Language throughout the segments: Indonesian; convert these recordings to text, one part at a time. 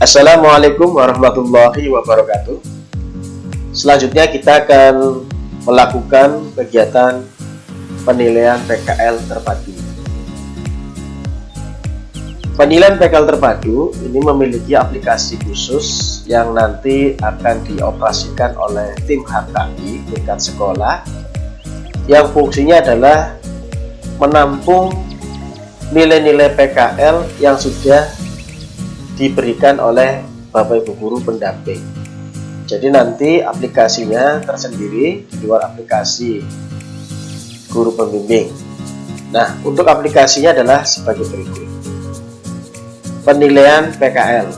Assalamualaikum warahmatullahi wabarakatuh. Selanjutnya kita akan melakukan kegiatan penilaian PKL terpadu. Penilaian PKL terpadu ini memiliki aplikasi khusus yang nanti akan dioperasikan oleh tim HKI tingkat sekolah, yang fungsinya adalah menampung nilai-nilai PKL yang sudah diberikan oleh Bapak Ibu guru pendamping. Jadi nanti aplikasinya tersendiri di luar aplikasi guru pembimbing. Nah, untuk aplikasinya adalah sebagai berikut. Penilaian PKL.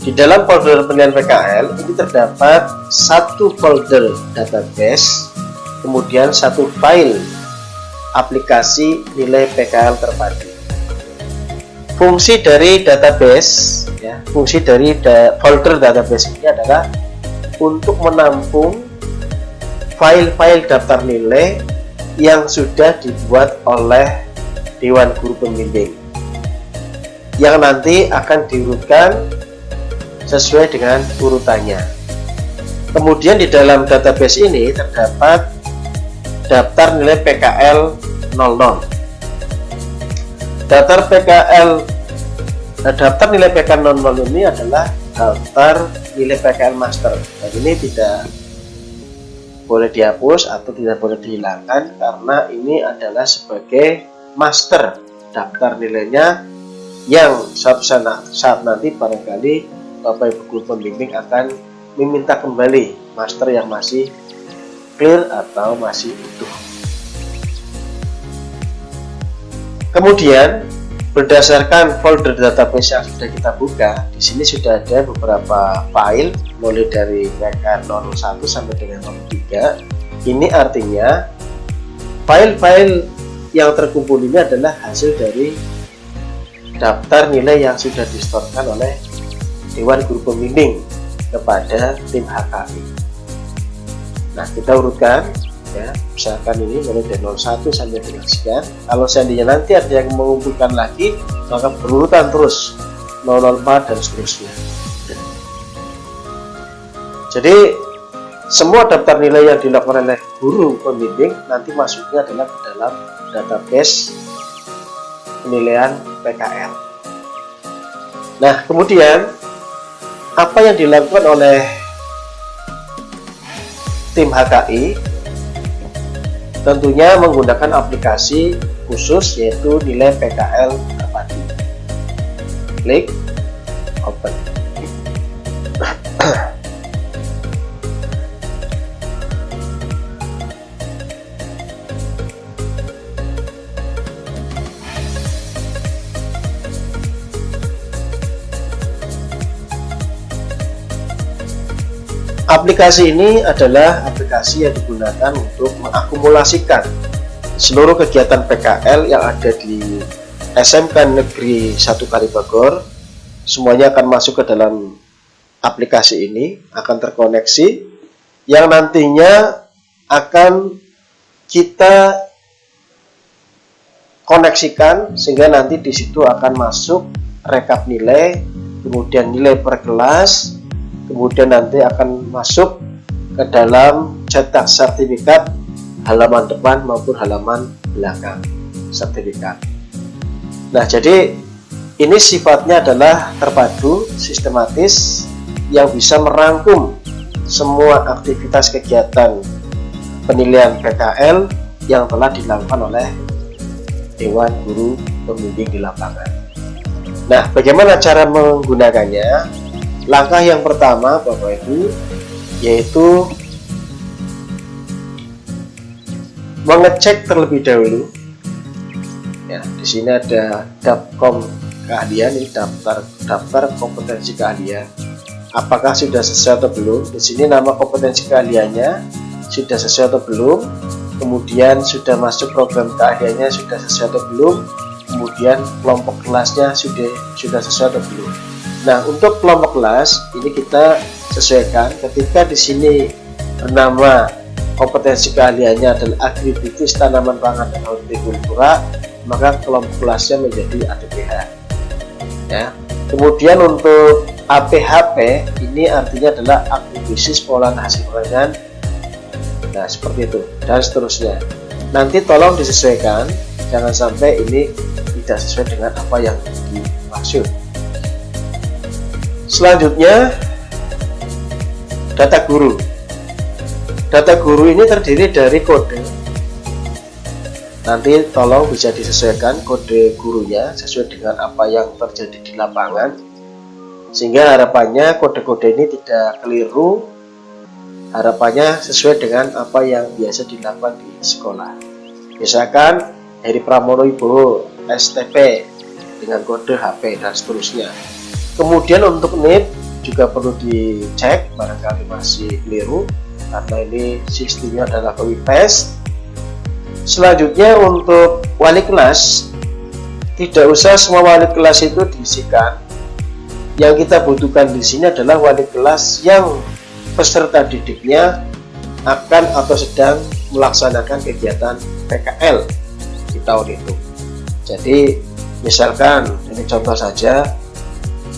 Di dalam folder penilaian PKL ini terdapat satu folder database, kemudian satu file aplikasi nilai PKL terpadu. Fungsi dari database, fungsi dari folder database ini adalah untuk menampung file-file daftar nilai yang sudah dibuat oleh Dewan Guru Pembimbing, yang nanti akan diurutkan sesuai dengan urutannya. Kemudian di dalam database ini terdapat daftar nilai PKL 00. Daftar nilai PKL 00 ini adalah daftar nilai PKL master. Dan ini tidak boleh dihapus atau tidak boleh dihilangkan karena ini adalah sebagai master daftar nilainya, yang suatu saat nanti barangkali Bapak Ibu guru pembimbing akan meminta kembali master yang masih clear atau masih utuh. Kemudian berdasarkan folder database yang sudah kita buka, di sini sudah ada beberapa file mulai dari PKL 01 sampai dengan 03. Ini artinya file-file yang terkumpul ini adalah hasil dari daftar nilai yang sudah disetorkan oleh Dewan Guru Pembimbing kepada tim HKI. Nah, kita urutkan, misalkan ini mulai dari 01 sampai dengan sekian. Kalau seandainya nanti ada yang mengumpulkan lagi, maka berurutan terus 004 dan seterusnya. Jadi semua daftar nilai yang dilakukan oleh guru pembimbing nanti masuknya adalah ke dalam database penilaian PKL. Nah, kemudian apa yang dilakukan oleh tim HKI? Tentunya menggunakan aplikasi khusus yaitu nilai PKL terpadu. Klik open. Aplikasi ini adalah aplikasi yang digunakan untuk mengakumulasikan seluruh kegiatan PKL yang ada di SMK Negeri 1 Kalibagor. Semuanya akan masuk ke dalam aplikasi ini, akan terkoneksi, yang nantinya akan kita koneksikan sehingga nanti di situ akan masuk rekap nilai, kemudian nilai per kelas, kemudian nanti akan masuk ke dalam cetak sertifikat halaman depan maupun halaman belakang sertifikat. Nah, jadi ini sifatnya adalah terpadu, sistematis, yang bisa merangkum semua aktivitas kegiatan penilaian PKL yang telah dilakukan oleh Dewan Guru Pembimbing di lapangan. Nah, bagaimana cara menggunakannya? Langkah yang pertama, Bapak Ibu, yaitu mengecek terlebih dahulu. Di sini ada Dapkom keahlian, ini daftar kompetensi keahlian. Apakah sudah sesuai atau belum? Di sini nama kompetensi keahliannya sudah sesuai atau belum? Kemudian sudah masuk program keahliannya sudah sesuai atau belum? Kemudian kelompok kelasnya sudah sesuai atau belum? Nah, untuk kelompok kelas ini kita sesuaikan. Ketika di sini bernama kompetensi keahliannya adalah agribisnis, tanaman pangan dan hortikultura, maka kelompok kelasnya menjadi ATPH. Kemudian untuk APHP ini artinya adalah akuisisi pengolahan hasil pertanian. Nah, seperti itu dan seterusnya. Nanti tolong disesuaikan, jangan sampai ini tidak sesuai dengan apa yang dimaksud. Selanjutnya, data guru. Data guru ini terdiri dari kode. Nanti tolong bisa disesuaikan kode gurunya sesuai dengan apa yang terjadi di lapangan, sehingga harapannya kode-kode ini tidak keliru. Harapannya sesuai dengan apa yang biasa dilakukan di sekolah. Misalkan Heri Pramono Ibowo STP dengan kode HP dan seterusnya. Kemudian untuk NIP juga perlu dicek, barangkali masih keliru karena ini sistemnya adalah copy paste. Selanjutnya untuk wali kelas, tidak usah semua wali kelas itu diisikan. Yang kita butuhkan di sini adalah wali kelas yang peserta didiknya akan atau sedang melaksanakan kegiatan PKL di tahun itu. Jadi misalkan ini contoh saja,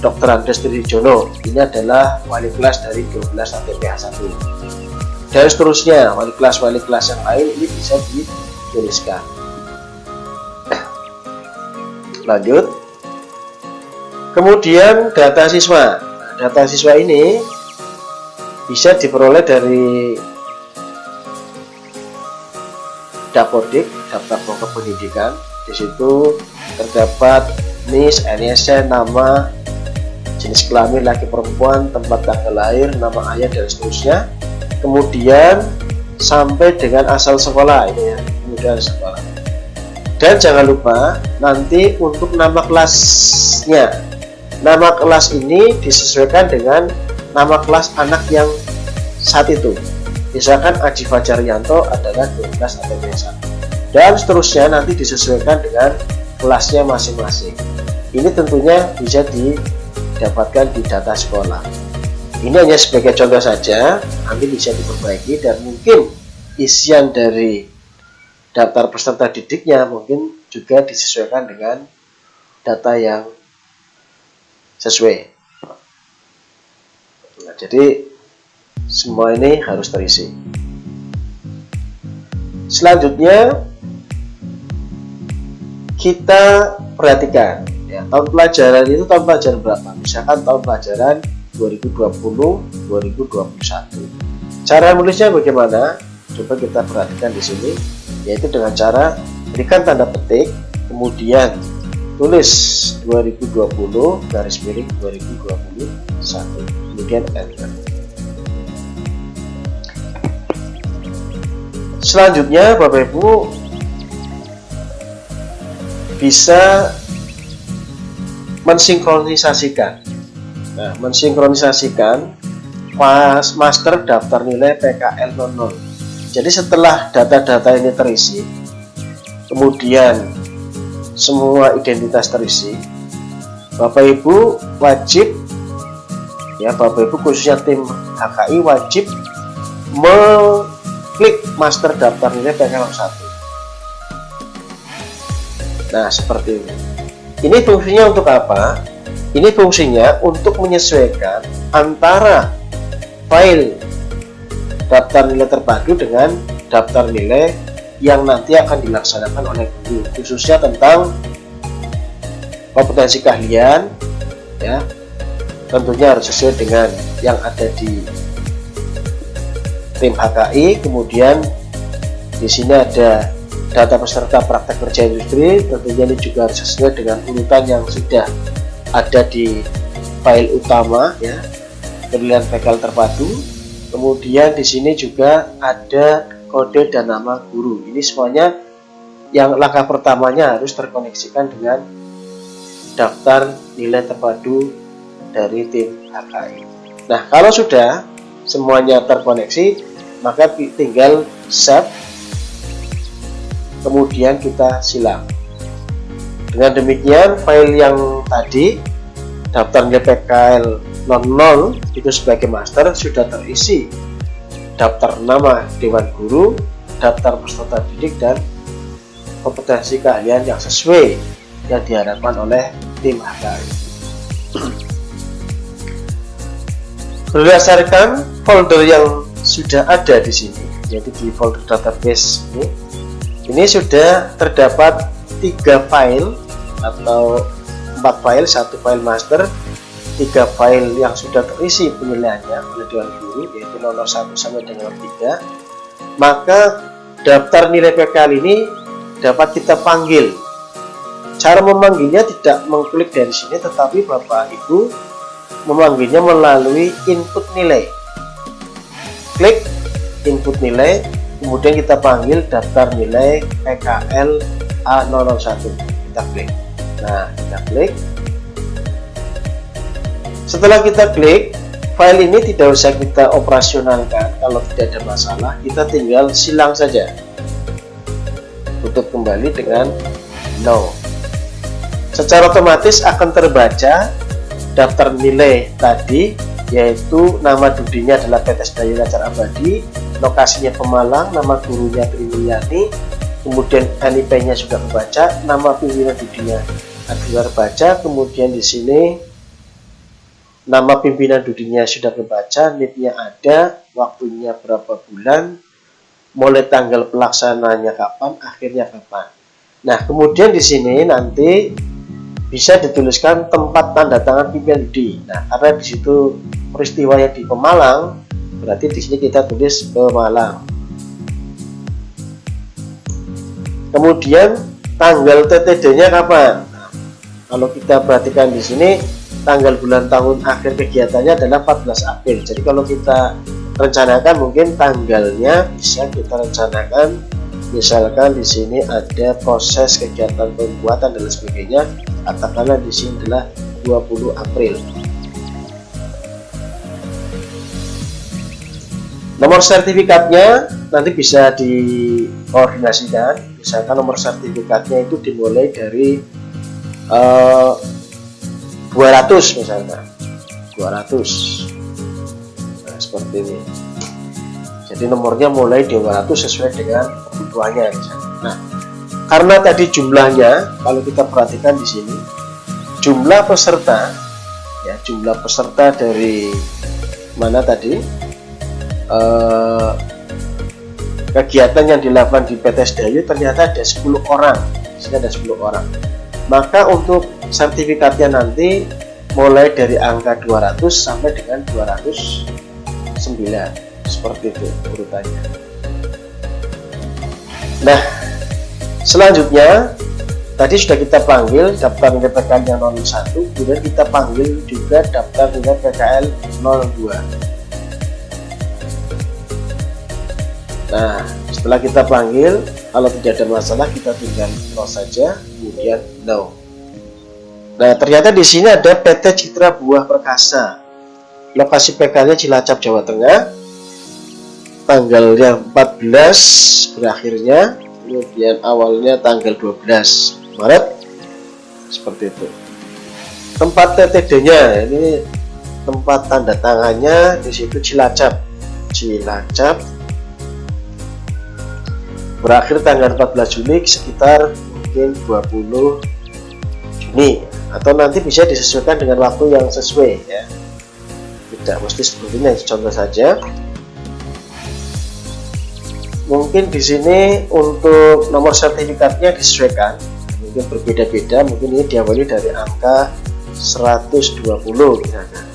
Dr. Andes Trijono ini adalah wali kelas dari 12 ATPH 1 dan seterusnya. Wali kelas yang lain ini bisa dituliskan. Lanjut, kemudian data siswa. Data siswa ini bisa diperoleh dari Dapodik, daftar pokok pendidikan. Di situ terdapat NIS, NISN, nama, jenis kelamin laki perempuan, tempat tanggal lahir, nama ayah dan seterusnya. Kemudian sampai dengan asal sekolah ini ya, kemudian sekolah. Dan jangan lupa nanti untuk nama kelasnya. Nama kelas ini disesuaikan dengan nama kelas anak yang saat itu. Misalkan Aji Fajar Yanto adalah 12 ATPH 1 dan seterusnya, nanti disesuaikan dengan kelasnya masing-masing. Ini tentunya bisa didapatkan di data sekolah. Ini hanya sebagai contoh saja, nanti bisa diperbaiki dan mungkin isian dari daftar peserta didiknya mungkin juga disesuaikan dengan data yang sesuai. Nah, jadi semua ini harus terisi. Selanjutnya kita perhatikan ya, tahun pelajaran itu tahun pelajaran berapa? Misalkan tahun pelajaran 2020-2021. Cara menulisnya bagaimana? Coba kita perhatikan di sini, yaitu dengan cara berikan tanda petik, kemudian tulis 2020 garis miring 2021, kemudian enter. Selanjutnya Bapak Ibu bisa mensinkronisasikan. Nah, mensinkronisasikan master daftar nilai PKL 00. Jadi setelah data-data ini terisi, kemudian semua identitas terisi, Bapak Ibu wajib ya, Bapak Ibu khususnya tim HKI wajib klik master daftar nilai PKL 1. Nah, seperti ini. Ini fungsinya untuk apa? Ini fungsinya untuk menyesuaikan antara file daftar nilai terpadu dengan daftar nilai yang nanti akan dilaksanakan oleh guru, khususnya tentang kompetensi keahlian ya. Tentunya harus sesuai dengan yang ada di tim HKI. Kemudian di sini ada data peserta praktek kerja industri, tentunya ini juga harus sesuai dengan urutan yang sudah ada di file utama ya, penilaian PKL terpadu. Kemudian di sini juga ada kode dan nama guru. Ini semuanya yang langkah pertamanya harus terkoneksikan dengan daftar nilai terpadu dari tim HKI. Nah, kalau sudah semuanya terkoneksi, maka tinggal save, kemudian kita silang. Dengan demikian file yang tadi daftar nilai PKL 00 itu sebagai master sudah terisi daftar nama dewan guru, daftar peserta didik, dan kompetensi keahlian yang sesuai yang diharapkan oleh tim HKI. Berdasarkan folder yang sudah ada di sini, yaitu di folder database ini sudah terdapat 3 file atau 4 file, 1 file master, 3 file yang sudah terisi penilaiannya oleh Dewan Guru, yaitu nomor 1 sampai dengan 3. Maka daftar nilai PKL ini dapat kita panggil. Cara memanggilnya tidak mengklik dari sini, tetapi Bapak Ibu memanggilnya melalui input nilai. Klik input nilai, kemudian kita panggil daftar nilai PKL A001. Kita klik. Nah, kita klik. Setelah kita klik, file ini tidak usah kita operasionalkan. Kalau tidak ada masalah, kita tinggal silang saja. Tutup kembali dengan no. Secara otomatis akan terbaca daftar nilai tadi, yaitu nama dudinya adalah PT Sedayu Lancar Abadi, lokasinya Pemalang, nama gurunya Triwiyani, kemudian NIP-nya sudah kebaca, nama pimpinan dudinya adalah terbaca, kemudian di sini nama pimpinan dudinya sudah kebaca, NIP-nya ada, waktunya berapa bulan, mulai tanggal pelaksananya kapan, akhirnya kapan. Nah, kemudian di sini nanti bisa dituliskan tempat tanda tangan pimpinan dudi. Nah, karena di situ peristiwanya di Pemalang, berarti di sini kita tulis Pemalang. Kemudian tanggal TTD-nya kapan? Nah, kalau kita perhatikan di sini tanggal bulan tahun akhir kegiatannya adalah 14 April. Jadi kalau kita rencanakan mungkin tanggalnya bisa kita rencanakan, misalkan di sini ada proses kegiatan pembuatan dan sebagainya, katakanlah di sini adalah 20 April. Nomor sertifikatnya nanti bisa dikoordinasikan. Misalkan nomor sertifikatnya itu dimulai dari 200 misalnya, 200. Nah, seperti ini. Jadi nomornya mulai 200 sesuai dengan kebutuhannya misalnya. Nah, karena tadi jumlahnya, kalau kita perhatikan di sini, jumlah peserta, ya jumlah peserta dari mana tadi, kegiatan yang dilakukan di PT Sedayu ternyata ada 10 orang, di sini ada 10 orang. Maka untuk sertifikatnya nanti mulai dari angka 200 sampai dengan 209, seperti itu urutannya. Nah, selanjutnya tadi sudah kita panggil daftar nilai PKL yang 01, kemudian kita panggil juga daftar nilai PKL 02. Nah, setelah kita panggil, kalau tidak ada masalah kita tinggal close saja, kemudian no. Nah, ternyata di sini ada PT Citra Buah Perkasa. Lokasi PKL-nya Cilacap, Jawa Tengah. Tanggalnya 14 berakhirnya, kemudian awalnya tanggal 12 Maret, seperti itu. Tempat TTD-nya ini tempat tanda tangannya di situ Cilacap, berakhir tanggal 14 Juli sekitar mungkin 20 Juni, atau nanti bisa disesuaikan dengan waktu yang sesuai ya. Tidak mesti seperti ini, contoh saja. Mungkin di sini untuk nomor sertifikatnya disesuaikan, mungkin berbeda-beda, mungkin ini diawali dari angka 120 misalnya.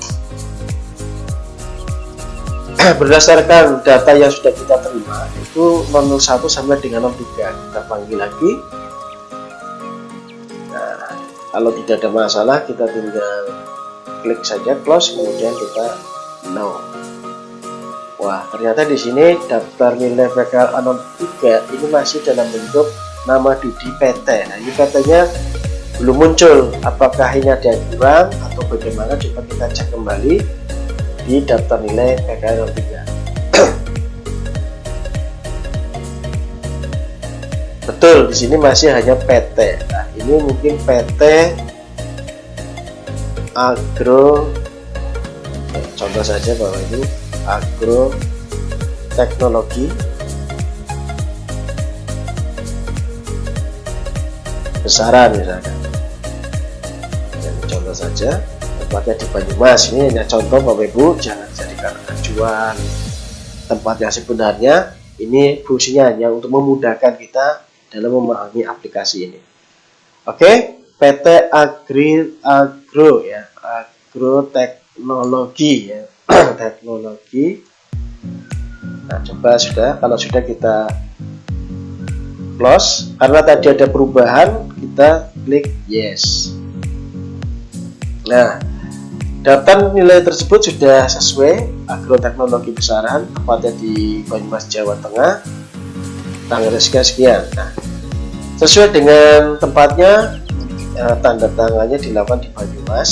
Berdasarkan data yang sudah kita terima, itu 01 sampai dengan 03 kita panggil lagi. Nah, kalau tidak ada masalah kita tinggal klik saja close, kemudian kita no. Wah, ternyata di sini daftar nilai PKL A03 ini masih dalam bentuk nama dudi PT. Nah, ini PT-nya belum muncul. Apakah ini ada yang kurang atau bagaimana? Coba kita cek kembali di daftar nilai PKL 03. Betul, di sini masih hanya PT. Nah, ini mungkin PT Agro. Contoh saja bahwa ini Agro Teknologi Besaran misalnya. Jadi contoh saja tempatnya di Banyumas. Ini hanya contoh Bapak Ibu, jangan jadikan acuan tempat yang sebenarnya. Ini fungsinya hanya untuk memudahkan kita dalam memahami aplikasi ini. Oke, PT Agro ya, agroteknologi ya, teknologi. Nah, coba kalau sudah kita close. Karena tadi ada perubahan, kita klik yes. Nah, daftar nilai tersebut sudah sesuai. Agroteknologi Besaran, tempatnya di Banyumas, Jawa Tengah, tanggal sekian. Nah, sesuai dengan tempatnya, tanda tangannya dilakukan di Banyumas.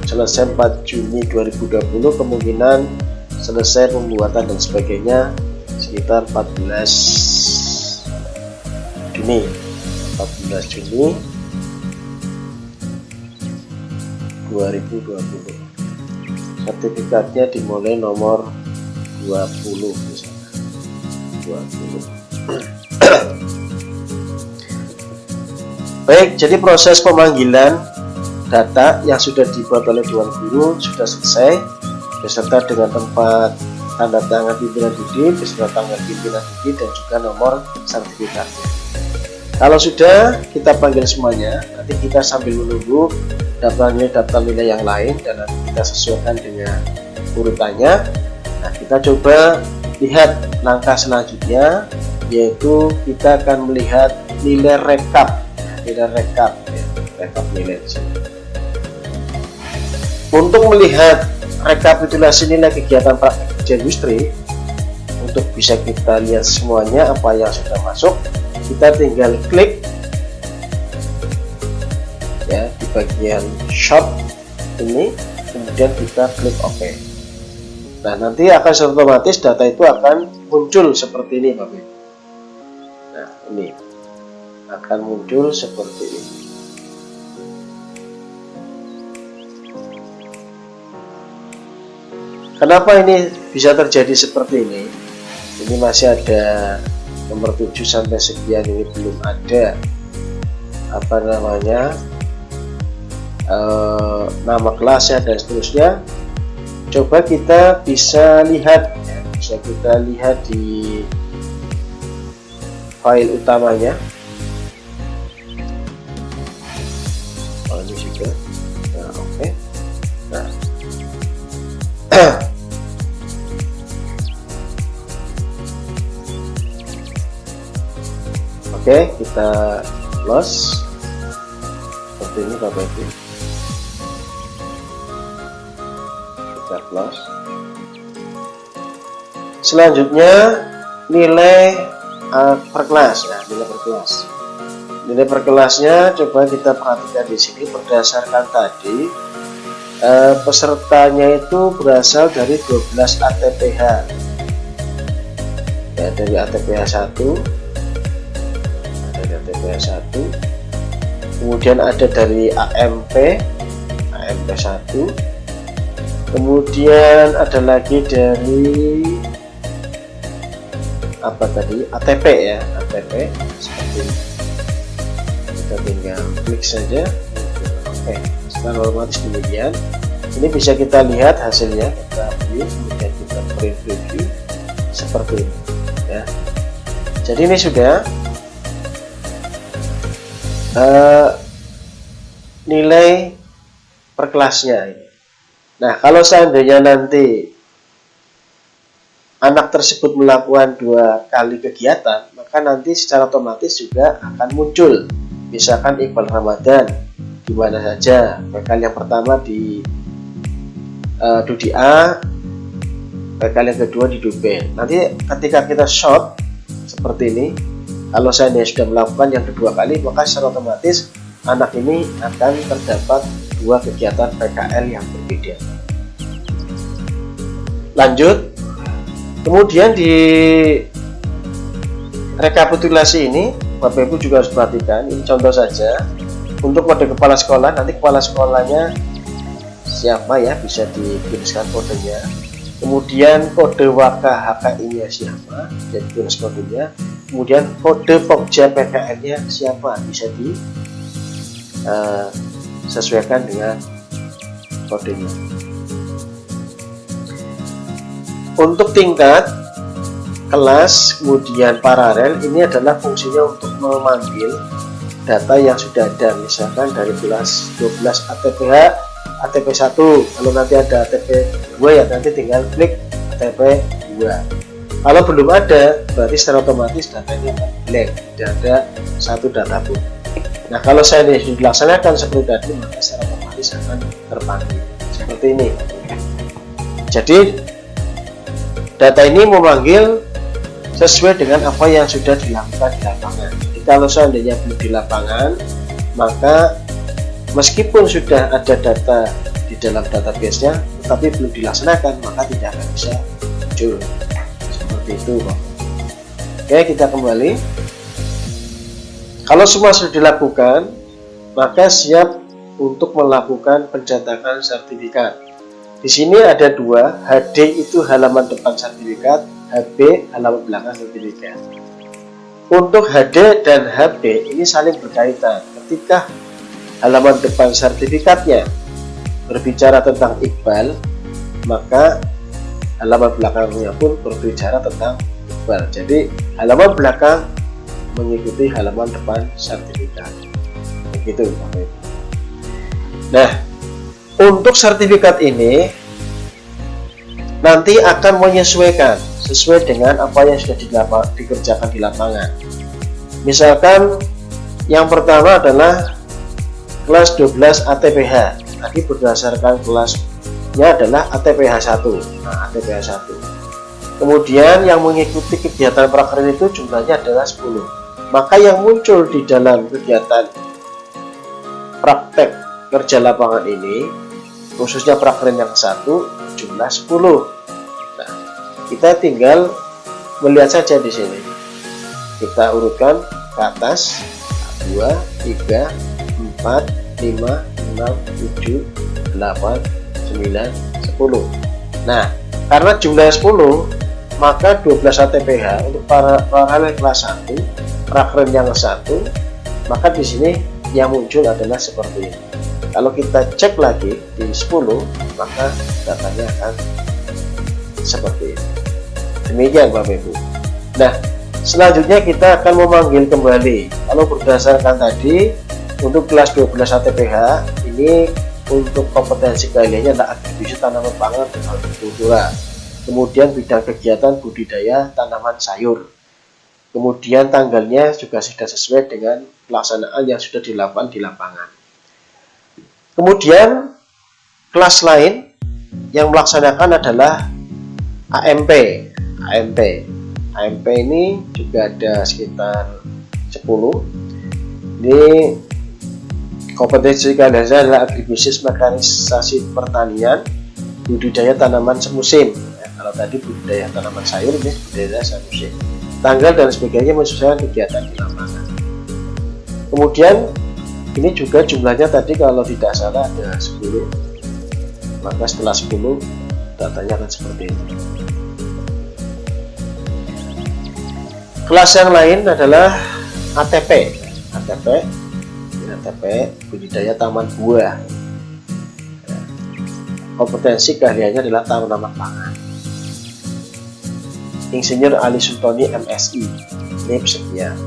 Selesai 4 Juni 2020, kemungkinan selesai pembuatan dan sebagainya sekitar 14 Juni 2020. Sertifikatnya dimulai nomor 20 misalnya. 20. Baik, jadi proses pemanggilan data yang sudah dibuat oleh Dewan Guru sudah selesai, beserta dengan tempat tanda tangan pimpinan didik, beserta tanggal pimpinan didik dan juga nomor sertifikatnya. Kalau sudah kita panggil semuanya, nanti kita sambil menunggu daftar nilai yang lain dan nanti kita sesuaikan dengan urutannya. Nah, kita coba lihat langkah selanjutnya, yaitu kita akan melihat nilai rekap nilai di sini. Untuk melihat rekapitulasi nilai kegiatan praktik kerja industri, untuk bisa kita lihat semuanya apa yang sudah masuk, kita tinggal klik ya di bagian shop ini, kemudian kita klik OK. Nah, nanti akan otomatis data itu akan muncul seperti ini, Bapak. Nah, ini akan muncul seperti ini. Kenapa ini bisa terjadi seperti ini? Ini masih ada nomor 7 sampai sekian, ini belum ada nama kelasnya dan seterusnya. Coba kita bisa lihat di file utamanya. Oh, ini juga. Nah, oke. Nah. Oke, kita close seperti ini, Bapak Ibu. Kita close. Selanjutnya nilai per kelas ya, nilai per kelasnya coba kita perhatikan di sini. Berdasarkan tadi pesertanya itu berasal dari 12 ATPH ya, dari ATPH 1, kemudian ada dari AMP 1, kemudian ada lagi dari ATP ya, ATP seperti ini. Kita tinggal klik saja. Oke, secara otomatis demikian. Ini bisa kita lihat hasilnya, kita view, kemudian kita print review seperti ini ya. Jadi ini sudah nilai per kelasnya ini. Nah, kalau seandainya nanti anak tersebut melakukan 2 kali kegiatan, maka nanti secara otomatis juga akan muncul misalkan Iqbal Ramadan di mana saja. PKL yang pertama di Dudi A, PKL yang kedua di Duben. Nanti ketika kita short seperti ini, kalau saya sudah melakukan yang kedua kali, maka secara otomatis anak ini akan terdapat 2 kegiatan PKL yang berbeda. Lanjut, kemudian di rekapitulasi ini Bapak Ibu juga harus perhatikan. Ini contoh saja untuk kode kepala sekolah. Nanti kepala sekolahnya siapa ya, bisa dituliskan kodenya. Kemudian kode WAKA HKI-nya siapa, jadi tulis kodenya. Kemudian kode Pokja PKL-nya siapa, bisa sesuaikan dengan kodenya. Untuk tingkat, kelas, kemudian paralel, ini adalah fungsinya untuk memanggil data yang sudah ada. Misalkan dari kelas 12 ATPH, ATP1, kalau nanti ada ATP2 ya nanti tinggal klik ATP2. Kalau belum ada, berarti secara otomatis data ini akan blank, tidak ada satu data pun. Nah, kalau saya ini dilaksanakan seperti tadi, maka secara otomatis akan terpanggil seperti ini. Jadi data ini memanggil sesuai dengan apa yang sudah dilakukan di lapangan. Jadi kalau seandainya belum di lapangan, maka meskipun sudah ada data di dalam database-nya, tetapi belum dilaksanakan, maka tidak akan bisa muncul. Seperti itu, Pak. Oke, kita kembali. Kalau semua sudah dilakukan, maka siap untuk melakukan pencetakan sertifikat. Di sini ada dua, HD itu halaman depan sertifikat, HB halaman belakang sertifikat. Untuk HD dan HB ini saling berkaitan. Ketika halaman depan sertifikatnya berbicara tentang Iqbal, maka halaman belakangnya pun berbicara tentang Iqbal. Jadi halaman belakang mengikuti halaman depan sertifikat. Begitu, Bapak Ibu. Nah, untuk sertifikat ini nanti akan menyesuaikan sesuai dengan apa yang sudah dikerjakan di lapangan. Misalkan yang pertama adalah kelas 12 ATPH. Tadi berdasarkan kelasnya adalah ATPH 1. Nah, ATPH 1. Kemudian yang mengikuti kegiatan praker itu jumlahnya adalah 10. Maka yang muncul di dalam kegiatan praktek kerja lapangan ini, khususnya praker yang 1, jumlah 10. Nah, kita tinggal melihat saja di sini. Kita urutkan ke atas, 2, 3, 4, 5, 6, 7, 8, 9, 10. Nah, karena jumlahnya 10, maka 12 ATPH untuk paralel kelas 1, praker yang 1, maka di sini yang muncul adalah seperti ini. Kalau kita cek lagi di 10, maka datanya akan seperti ini. Demikian, Bapak Ibu. Nah, selanjutnya kita akan memanggil kembali. Kalau berdasarkan tadi, untuk kelas 12 ATPH, ini untuk kompetensi keahliannya adalah atribusi tanaman pangan dan hortikultura. Kemudian bidang kegiatan budidaya tanaman sayur. Kemudian tanggalnya juga sudah sesuai dengan pelaksanaan yang sudah dilakukan di lapangan. Kemudian kelas lain yang melaksanakan adalah AMP. AMP ini juga ada sekitar 10. Ini kompetensi keahliannya adalah agribisnis mekanisasi pertanian, budidaya tanaman semusim. Ya, kalau tadi budidaya tanaman sayur, ini budidaya semusim. Tanggal dan sebagainya menyesuaikan kegiatan di lapangan. Kemudian ini juga jumlahnya tadi kalau tidak salah ada 10. Maka setelah 10 datanya akan seperti ini. Kelas yang lain adalah ATP. ATP budidaya taman buah. Kompetensi keahliannya adalah tanaman pangan. Insinyur Ali Sultoni MSI, ini sekian.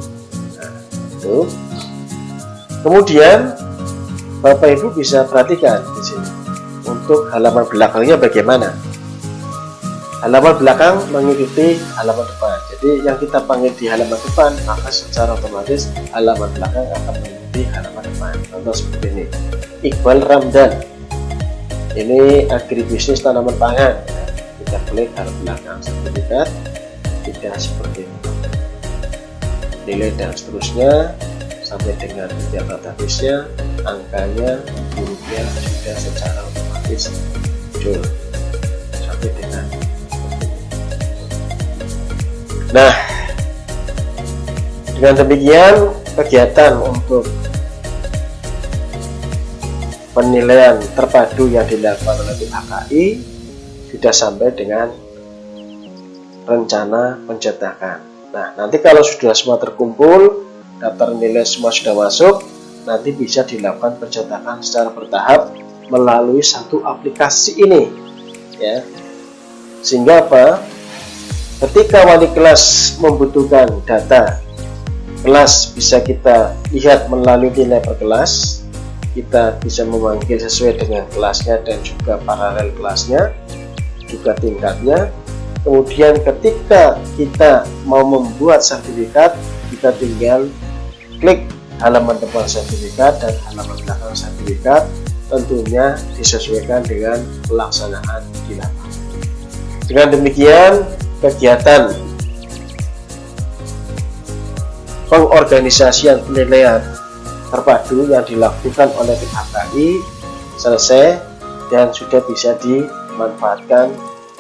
Nah, itu. Kemudian Bapak Ibu bisa perhatikan di sini untuk halaman belakangnya bagaimana. Halaman belakang mengikuti halaman depan. Jadi yang kita panggil di halaman depan, maka secara otomatis halaman belakang akan mengikuti halaman depan. Contoh seperti ini. Iqbal Ramdan. Ini agribisnis tanaman pangan. Kita klik halaman belakang sertifikat. Tidak seperti ini. Nilai dan seterusnya sampai dengan tiap database-nya, angkanya, hurufnya sudah secara otomatis muncul sampai dengan. Nah, dengan demikian kegiatan untuk penilaian terpadu yang dilakukan oleh HKI sudah sampai dengan rencana pencetakan. Nah, nanti kalau sudah semua terkumpul, daftar nilai semua sudah masuk, nanti bisa dilakukan pencetakan secara bertahap melalui satu aplikasi ini, ya. Sehingga apa? Ketika wali kelas membutuhkan data kelas, bisa kita lihat melalui nilai per kelas. Kita bisa memanggil sesuai dengan kelasnya dan juga paralel kelasnya, juga tingkatnya. Kemudian ketika kita mau membuat sertifikat, kita tinggal klik halaman depan sertifikat dan halaman belakang sertifikat, tentunya disesuaikan dengan pelaksanaan di lapangan. Dengan demikian, kegiatan pengorganisasian penilaian terpadu yang dilakukan oleh pihak KAI selesai dan sudah bisa dimanfaatkan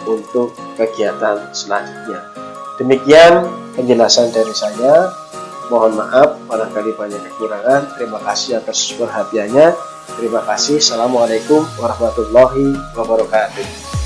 untuk kegiatan selanjutnya. Demikian penjelasan dari saya. Mohon maaf barangkali banyak kekurangan. Terima kasih atas perhatiannya. Terima kasih. Assalamualaikum warahmatullahi wabarakatuh.